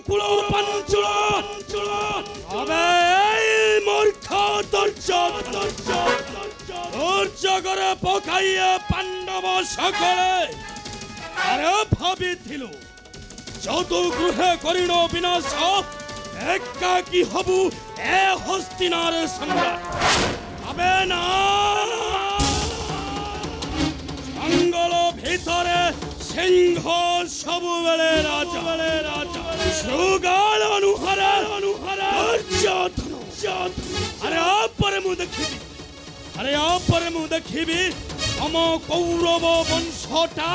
कुल पंचुल मूर्ख दुर्जगरे पकाइए पांडव सकले अरे भाभी जदु गृहे करिण विनाश एकाकी हबु ए हस्तिनार सम्राट अबे ना जंगल भितरे सिंह सब बेले राजा श्रुगाल अनुहार अरे आपरे मु देखिबी हम कौरव वंशटा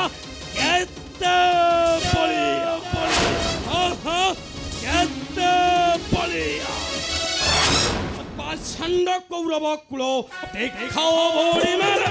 केते बलिया केते बलिया पाषंड कौरव कुल देखाओ भौरी मेरे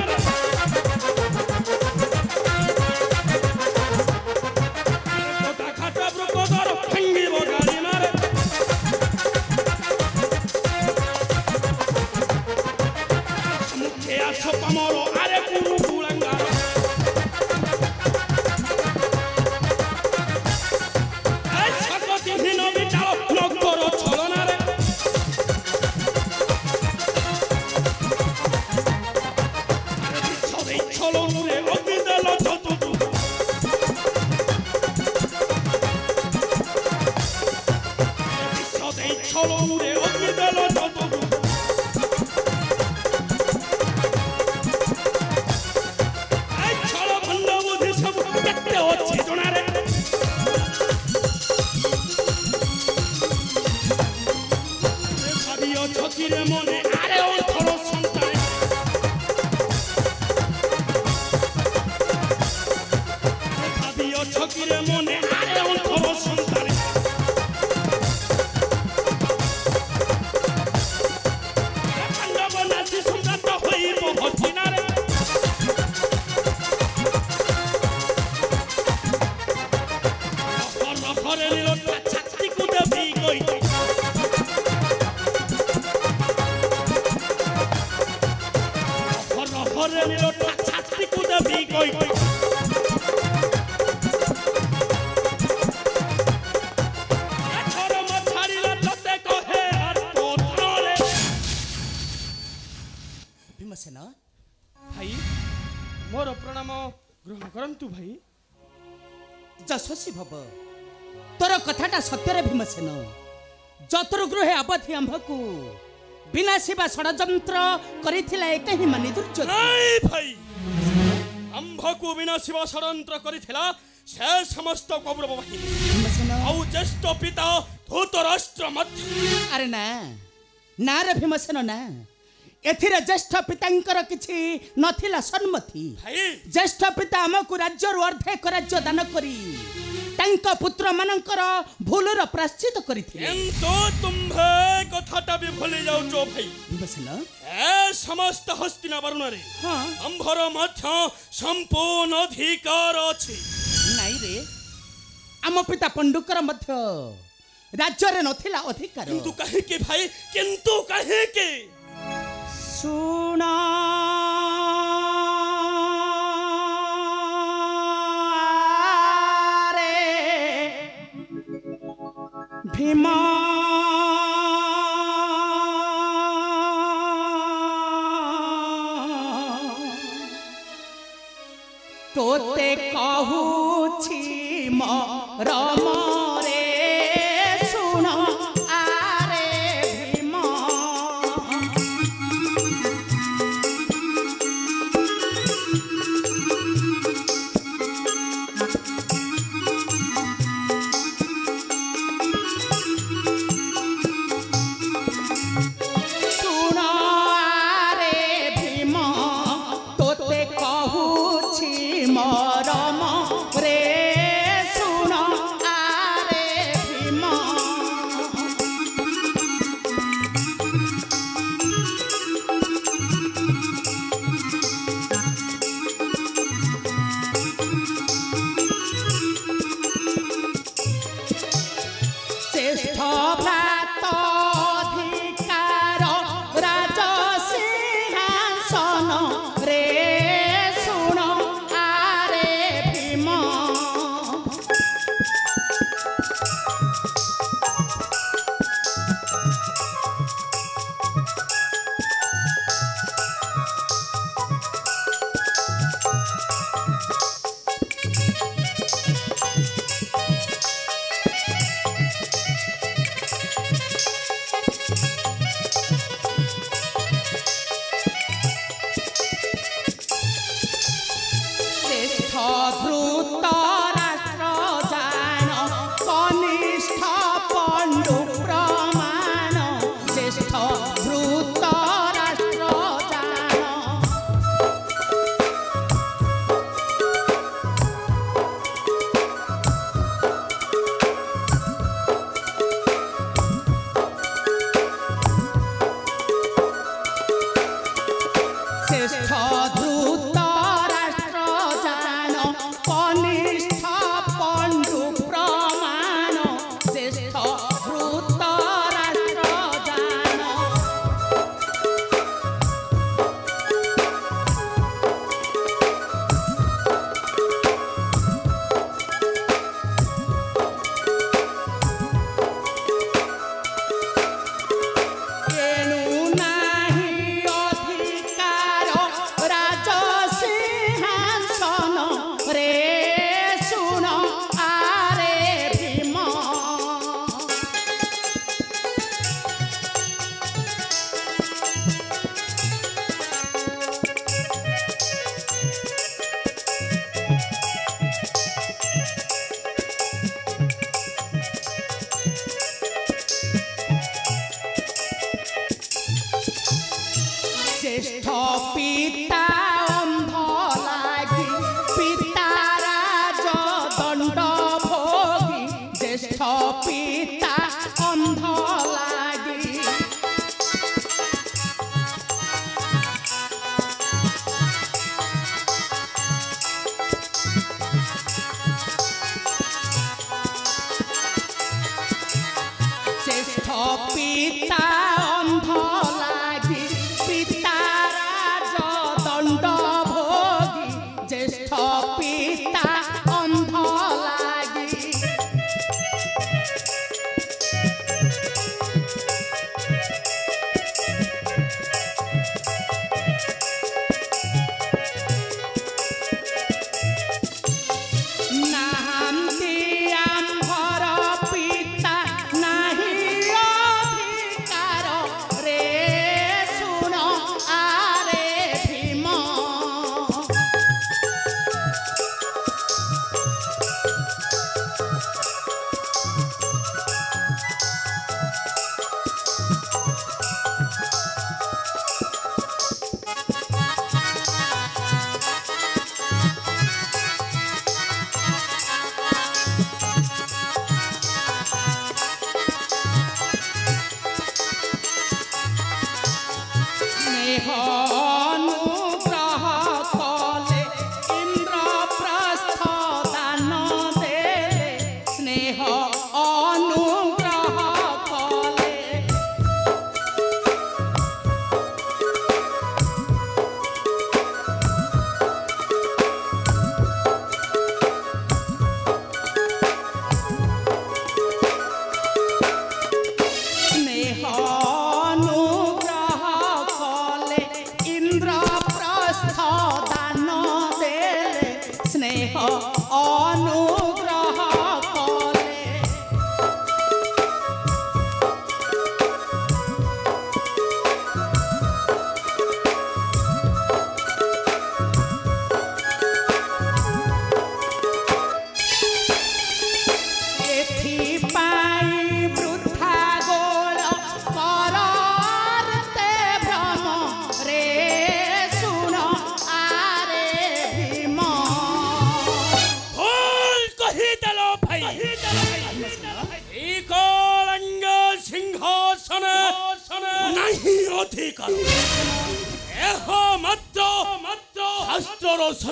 यशस्वी भव तोर कथाटा सत्यर भीमसेन जतुर गृहे अवधि आंभकु विनाशिबा षडयंत्र करिथिला एक ही मानि दुर्जय नहीं भाई आंभकु विनाशिबा षडयंत्र करिथिला से समस्त कौरव बाहिनी भीमसेन औ ज्येष्ठ पिता धृतराष्ट्र मध्य अरे ना ना रे भीमसेन ना एथिरे ज्येष्ठ पितांकर किछि नथिला सन्मति ज्येष्ठ पिता हमकु राज्यरु अर्धेक राज्य दान करी तांका पुत्र मानकर भूलर प्राश्चित करिथिले किंतु तुम्भे कथाटा भी भूली जाउचो भाई भीमसेन ए समस्त हस्तिनापुर रे हां अंभर मध्य संपूर्ण अधिकार अछि नाई रे आम पिता पंडुकर मध्य राज्य रे नथिला अधिकार किंतु काहे के भाई किंतु काहे के सुना रे भीमा तोते कहूछि मोर मोरे सुना मरम रे सुन पिता अंध लागी ज्येष्ठ पिता अंध लागी पिता राज दंड भोगी ज्येष्ठ पिता अंध लागी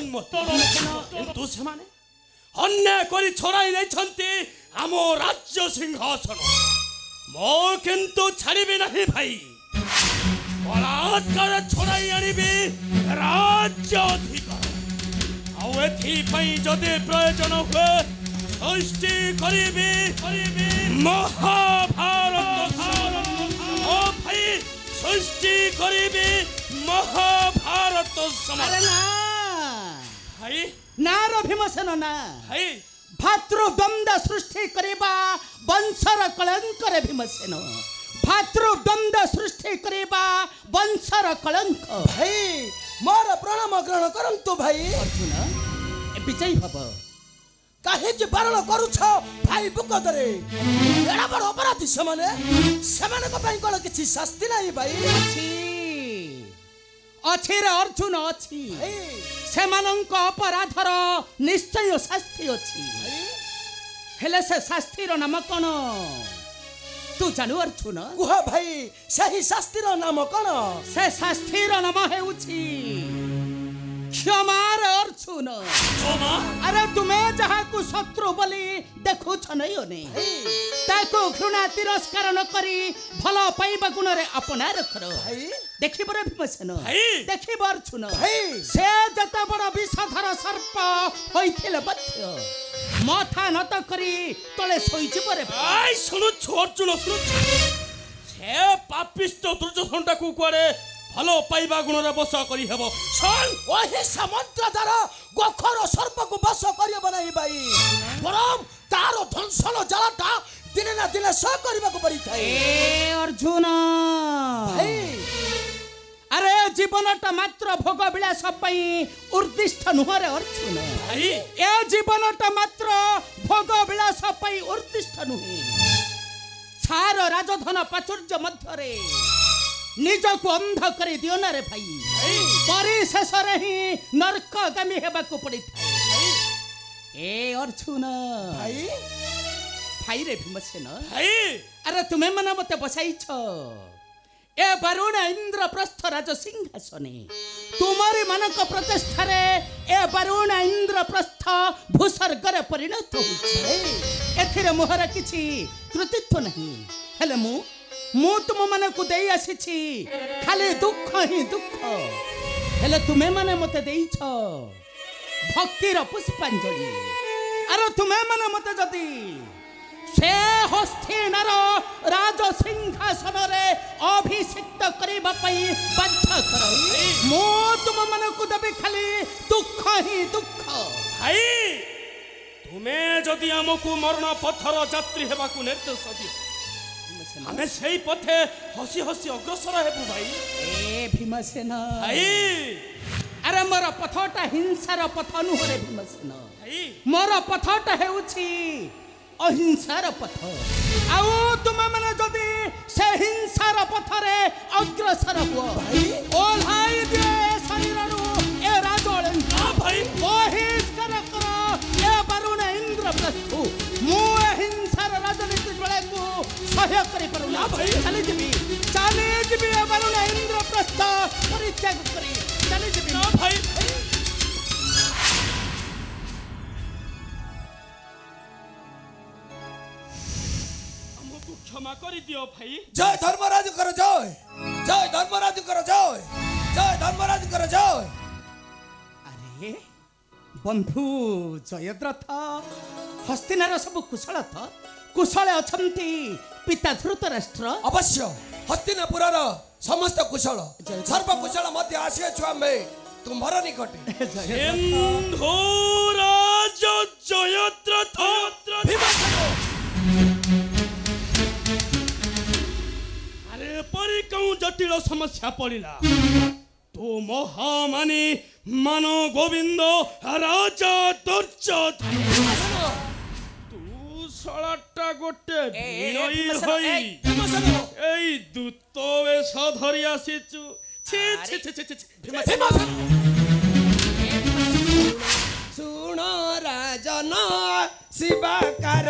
କିନ୍ତୁ ସେମାନେ ଅନ୍ୟାୟ କରି ଛଡ଼ାଇ ନେଇଛନ୍ତି ଆମ ରାଜ୍ୟ ସିଂହାସନ ମୁଁ କିନ୍ତୁ ଛାଡ଼ିବି ନାହିଁ ଭାଇ ବଳାତ୍କାର ଛଡ଼ାଇ ଆଣିବି ରାଜ୍ୟ ଅଧିକାର ଆଉ ଏଥିପାଇଁ ଯଦି ପ୍ରୟୋଜନ ହୁଏ ସୃଷ୍ଟି କରିବି ମହାଭାରତ ଓ ଭାଇ ସୃଷ୍ଟି କରିବି ମହାଭାରତ ସମାଜ भाई नार भीमसेन ना भाई भातृद्वंद सृष्टि करिबा वंशर कलंक रे भीमसेन भातृद्वंद सृष्टि करिबा वंशर कलंक भाई मोर प्रणाम ग्रहण करंतु भाई अर्जुन ए विजय भव काहे जे बारण करूछ भाई बुकदरे एडा बड़ अपराधी समाने समाने को पई कोन किछि शास्ति नाही भाई अच्छी रे अर्जुन अच्छी सेमानंक अपराधर निश्चय शास्ति अच्छी हेले से शास्तिर नाम कौन तू जानू अर्जुन कुह भाई सही शास्तिर नाम कौन से शास्तिर नाम हेउछि क्षमा रे अर्जुन क्षमा अरे तुम्हें जहाँ को शत्रु बोली देखु नहीं ताको घृणा तिरस्कार न करी भल पाइबा गुण रे अपना रखर भाई देखि बरे भीमसेन भाई देखि अर्जुन भाई से जत बड़ विषधर सर्प होइथिले बध्य माथा नत करी तले सोइछि बरे भाई सुनु अर्जुन सुनु से पापिष्ट दुर्योधन को कुआरे भलो पाइबा गुण रे बस करी हेबो सुन ओहे समुद्र दर गोखर सर्प को बस करियो बनाई भाई परम तारो धंसल जलटा दिने ना दिने स करबा को पड़ी थाए ए अर्जुन भाई अरे जीवनटा मात्र भोग विलास पई उर्दिष्ट नुहरे अर्जुन भाई ए जीवनटा मात्र भोग विलास पई उर्दिष्ट नुहे सार राजधन प्राचुर्य मध्यरे निज को अंध कर दियो ना रे भाई परिशेष रे ही नरकगामी हेबा को पड़ी थाए ए अर्जुन भाई भाई रे भीमसेन भाई अरे तुम्हें मन मते बसाइछ ए वरुण इंद्रप्रस्थ राज सिंहासने तुम्हारी मानक प्रचेष्टारे ए वरुण इंद्रप्रस्थ भूस्वर्गरे परिणत होइछे एथिरे मोहर किछि कृतित्व नहीं हेले मु तुम मन को देई आसीछि खाली दुख ही दुख हेले तुम्हें माने मते देइछ भक्तिर पुष्पांजलि अरे तुम्हें माने मते जदी से हस्तिनार राज सिंहासन रे अभिषिक्त करबा पई बाध्य करई मो तुम मन को देबे खाली दुख ही दुख भाई तुमे जदि हमकु मरण पथर यात्री हेबा को निर्देश दियो हमें सही पथे हसी हसी अग्रसर हेबु भाई ए भीमसेन भाई अरे मोर पथटा हिंसार पथ नुहरे भीमसेन भाई मोर पथटा हेउछि अहिंसार पथ आउ तुम माने जदि से हिंसार पथरे अग्रसर हुओ भाई ओल्हाई दे शरीरनु ए राजोळे हां भाई बहिष्कार कर ए वरुण इंद्रप्रस्थ मु हिंसार राजनीति बेले को सहयोग करि परु ना भाई चली जिबी ए वरुण इंद्रप्रस्थ परित्याग करी चली जिबी ना भाई क्षमा करी दियो भाई जय धर्मराज कर जय जय धर्मराज कर जय जय धर्मराज कर जय अरे बंधु जयद्रथ हस्तिनार सब कुशल अछंती पिता धृतराष्ट्र अवश्य हस्तिनापुरर समस्त कुशल सर्व कुशल मध्य आसे छु आमे तुम्हारा निकटे सिंधु राज जयद्रथ अरे परी कौं जटिल समस्या पड़िला तो महामानी मानो गोविंद राजा दुर्योधन तू सलाटा गोटे विनयी होई एई दूत वेश धरि आसीचु छी छी छी छी सुन राजन शिवाकार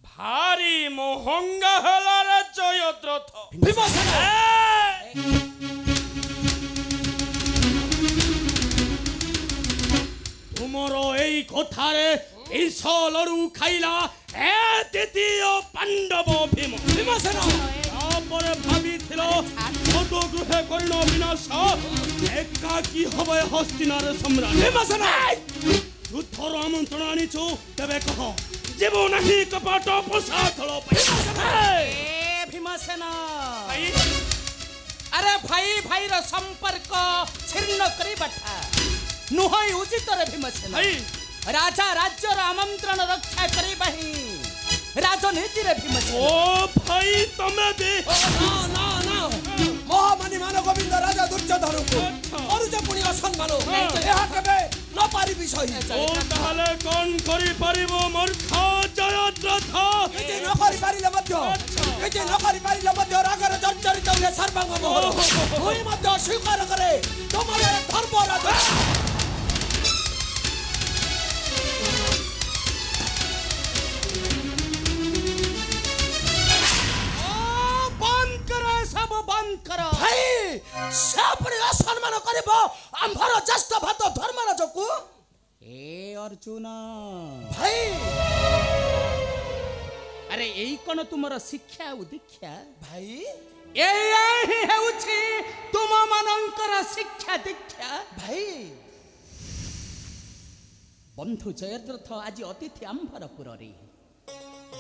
भारी मोहंगा हलार जयद्रथ तुमरो एई कथारे ईशलरु खाइला ए तृतीय पांडव भीम भीमसेन দেখিল কত গৃহে করিল বিনাশ একাকি হবে হস্তিনার সম্রাট ভীমসেন যুদ্ধর আমন্ত্রণ আনিছু তেবে কহ জীব নাহি কপাট পোষা থল ভীমসেন ভাই আরে ভাই ভাইর সম্পর্ক ছিন্ন করিবাটা নুহই উচিত রে ভীমসেন ভাই রাজা রাজ্যর আমন্ত্রণ রক্ষা করিবা হি রাজনীতি রে ভীমসেন ও ভাই তমে দে না না মহামানী মান গোবিন্দ রাজা দুর্যোধনକୁ କରୁଛ ପୁଣି ଅସମ୍ମାନ ଏହା କେବେ ନ ପାରିବି ସହି ও তাহলে কোন করি পারিব মূর্খ জয়দ্রথ କିଛି ନ କରିପାରିଲେ ମଧ୍ୟ ରାଗରେ ଜର୍ଜରିତ ହୁଏ ସର୍ବାଙ୍ଗ ମୋହର ହୋଇ ମଧ୍ୟ ସ୍ୱୀକାର କରେ ତୁମର ଧର୍ମ ରାଜା ভাই সে পুଣି অসম্মান କରିବ ଆମ୍ଭର ଜ୍ୟେଷ୍ଠ ଭାତ ଧର୍ମରାଜକୁ ଏ ଅର୍ଜୁନ ଭାଇ ଆରେ ଏଇ କଣ ତୁମର ଶିକ୍ଷା ଆଉ ଦୀକ୍ଷା ଭାଇ ଏଇଆ ହିଁ ହେଉଛି ତୁମ ମାନଙ୍କର ଶିକ୍ଷା ଦୀକ୍ଷା ଭାଇ ବନ୍ଧୁ ଜୟଦ୍ରଥ ଆଜି ଅତିଥି ଆମ୍ଭରପୁରରେ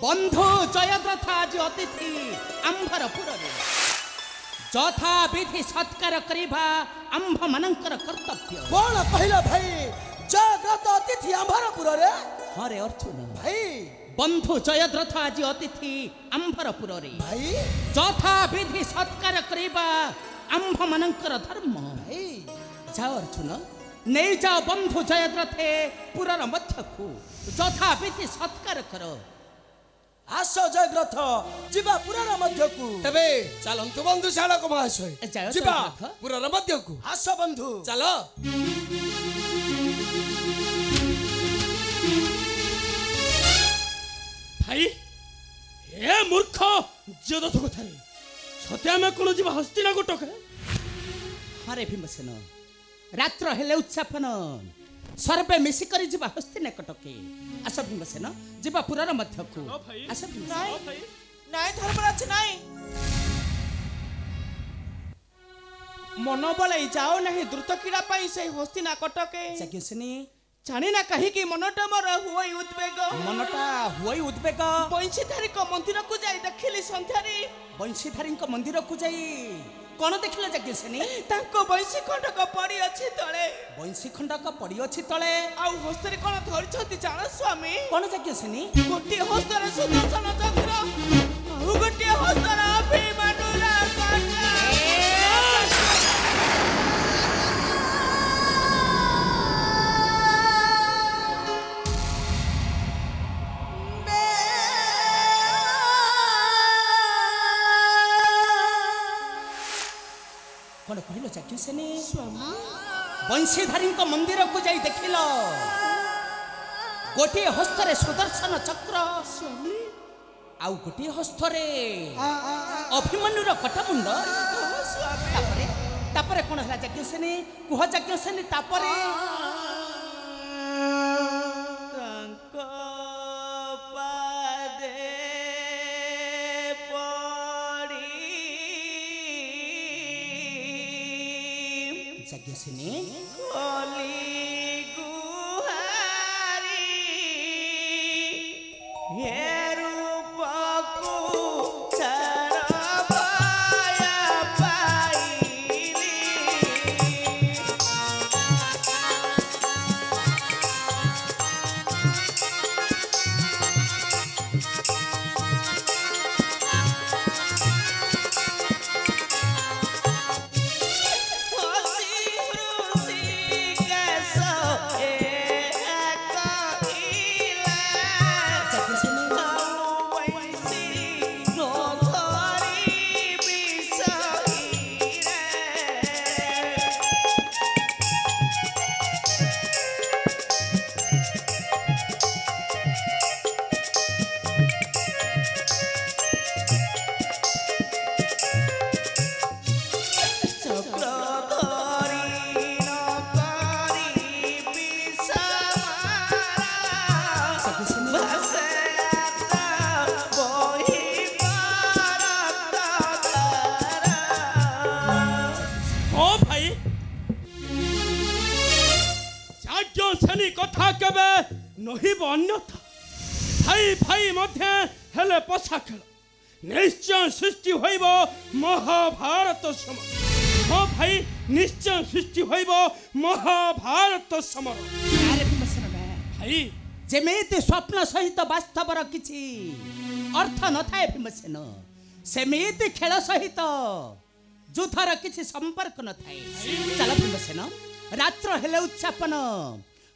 ବନ୍ଧୁ ଜୟଦ୍ରଥ ଆଜି ଅତିଥି ଆମ୍ଭରପୁରରେ ଯଥା ବିଧି ସତ୍କାର କରିବା ଆମ୍ଭମାନଙ୍କର କର୍ତ୍ତବ୍ୟ କଣ କହିଲ ଭାଇ ଜୟଦ୍ରଥ ଅତିଥି ଆମ୍ଭରପୁରରେ ହରେ ଅର୍ଜୁନ ଭାଇ ବନ୍ଧୁ ଜୟଦ୍ରଥ ଆଜି ଅତିଥି ଆମ୍ଭରପୁରରେ ଭାଇ ଯଥା ବିଧି ସତ୍କାର କରିବା ଆମ୍ଭମାନଙ୍କର ଧର୍ମ ଭାଇ ଯାଅ ଅର୍ଜୁନ ନେଇଯାଅ ବନ୍ଧୁ ଜୟଦ୍ରଥେ ପୁରର ମଧ୍ୟକୁ ଯଥା ବିଧି ସତ୍କାର କର ଆସ ଜୟଦ୍ରଥ ଯିବା ପୁରର ମଧ୍ୟକୁ ତେବେ ଚାଲନ୍ତୁ ବନ୍ଧୁ ଶାଳକ ମହାଶୟ ଯାଅ ଯିବା ଜୟଦ୍ରଥ। ପୁରର ମଧ୍ୟକୁ ଆସ ବନ୍ଧୁ ଚାଲ ভাই এ মূর্খ জয়দ্রথ কথারে সতে আমি কোন ଯିବା ହସ୍ତିନା ଗୋଟକେ ହରେ ଭୀମସେନ ରାତ୍ର ହେଲେ ଉତ୍ସାପନ ସର୍ବେ ମିଶିକରି ଯିବା ହସ୍ତିନା କଟକେ ଆସ ଭୀମସେନ ଯିବା ପୁରର ମଧ୍ୟକୁ ଭାଇ। ଆସ ଭୀମସେନ ନାଇଁ ଧର୍ମରାଜ ନାଇଁ ମନ ବଳେଇ ଯାଅ ନାହିଁ ଦ୍ରୁତ କ୍ରୀଡ଼ା ପାଇଁ ସେଇ ହସ୍ତିନା କଟକେ ଯଜ୍ଞସେନୀ ଜାଣି ନା କାହିଁକି ମନଟା ମୋର ହୁଏ ଉଦ୍ବେଗ ମନଟା ହୁଏ ଉଦ୍ବେଗ ବଂଶୀଧାରୀଙ୍କ ମନ୍ଦିରକୁ ଯାଇ ଦେଖିଲି ସନ୍ଧ୍ୟାରେ ବଂଶୀଧାରୀଙ୍କ ମନ୍ଦିରକୁ ଯାଇ କଣ ଦେଖିଲ ଯଜ୍ଞସେନୀ ତାଙ୍କ ବଂଶୀ ଖଣ୍ଡକ ପଡି ଅଛି ତଳେ ବଂଶୀ ଖଣ୍ଡକ ପଡ଼ିଅଛି ତଳେ ଆଉ ହସ୍ତରେ କଣ ଧରିଛନ୍ତି ଜାଣ ସ୍ୱାମୀ କଣ ଯଜ୍ଞସେନୀ ଗୋଟିଏ ହସ୍ତରେ ସୁଦର୍ଶନ ଚକ୍ର ଆଉ ଗୋଟିଏ ହସ୍ତର ଅଭିମାନୁର କଣ୍ଟା କଣ କହିଲ ଯଜ୍ଞସେନୀ ବଂଶୀଧାରୀଙ୍କ ମନ୍ଦିରକୁ ଯାଇ ଦେଖିଲ ଗୋଟିଏ ହସ୍ତରେ ସୁଦର୍ଶନ ଚକ୍ର ଆଉ ଗୋଟିଏ ହସ୍ତରେ ଅଭିମନ୍ୟୁର କଟମୁଣ୍ଡ ତାପରେ ତାପରେ କଣ ହେଲା ଯଜ୍ଞସେନୀ କୁହ ଯଜ୍ଞସେନୀ ତାପରେ ତାଙ୍କ ପାଦେ ପଡ଼ି ଯଜ୍ଞସେନୀ କଲି ଗୁହାରି ହେ ରୂପକୁ ଛାଡ଼ ପାୟା ପାଇଲି ହସି ହୃଷି नहिब अन्यथा भाई भाई मध्य हेले पछा खेल निश्चय सृष्टि होइब महाभारत समर हाँ भाई निश्चय सृष्टि होइब महाभारत समर अरे भीमसेन ना भाई जेमेति स्वप्न सहित वास्तवर किछि अर्थ न थाए भीमसेन सेमेति खेल सहित युद्धर किछि संपर्क न थाए चल भीमसेन रात्र हेले उच्चापन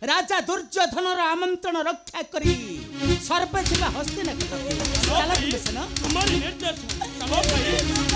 राजा दुर्योधनर आमंत्रण रक्षा करी सर्वे थिबा हस्तिनापुर चल भीमसेन हमारी निर्देश चलो भाई